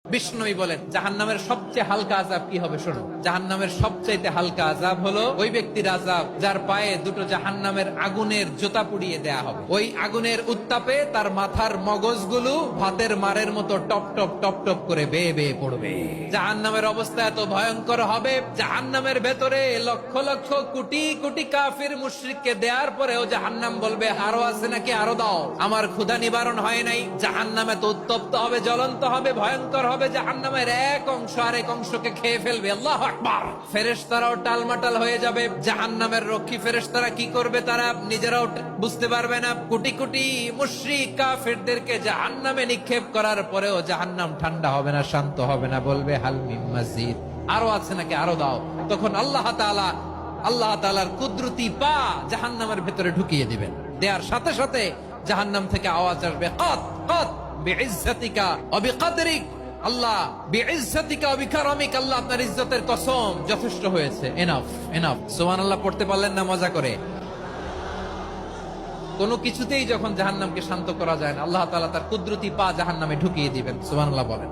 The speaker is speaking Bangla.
বিষ্ণুই বলেন জাহান্নামের সবচেয়ে হালকা আযাব কি হবে শোনো। জাহান্নামের সবচাইতে হালকা আযাব হলো ওই ব্যক্তির আযাব যার পায়ে দুটো জাহান্নামের আগুনের জুতা পুড়িয়ে দেয়া হবে। ওই আগুনের উত্তাপে তার মাথার মগজগুলো ভাতের মারের মতো টপ টপ টপ টপ করে বেয়ে বেয়ে পড়বে। জাহান্নামের অবস্থা এত ভয়ঙ্কর হবে, জাহান্নামের ভেতরে লক্ষ লক্ষ কোটি কোটি কাফির মুশরিককে দেওয়ার পরেও জাহান্নাম বলবে আরো আছে নাকি, আরো দাও, আমার ক্ষুধা নিবারণ হয় নাই। জাহান্নামে তো উত্তপ্ত হবে, জ্বলন্ত হবে, ভয়ঙ্কর হবে। জাহান্নামের এক অংশ আরেক অংশকে খেয়ে ফেলবে। আল্লাহু আকবার। ফেরেশতারাও টালমাটাল হয়ে যাবে। জাহান্নামের রক্ষী ফেরেশতারা কি করবে তারা নিজেরাও বুঝতে পারবে না। কোটি কোটি মুশরিক কাফিরদেরকে জাহান্নামে নিক্ষেপ করার পরেও জাহান্নাম ঠান্ডা হবে না, শান্ত হবে না, বলবে হাল মিন মাজিদ, আরো আছে নাকি, আরো দাও। তখন আল্লাহ তাআলার কুদরতি পা জাহান্নামের ভেতরে ঢুকিয়ে দিবেন। দেওয়ার সাথে সাথে জাহান্নাম থেকে আওয়াজ আসবে কত কত বিইজ্জাতিকা ওয়া বিকদরিক, আল্লাহ বিইজ্জাতিকা ওয়া বিকারামিক, আল্লাহ আপনার ইজ্জতের কসম, যথেষ্ট হয়েছে, এনাফ এনাফ। সুবহানাল্লাহ পড়তে পারলেন না মজা করে? কোনো কিছুতেই যখন জাহান্নামকে শান্ত করা যায় না, আল্লাহ তাআলা তার কুদরতি পা জাহান্নামে ঢুকিয়ে দিবেন। সুবহানাল্লাহ বলেন।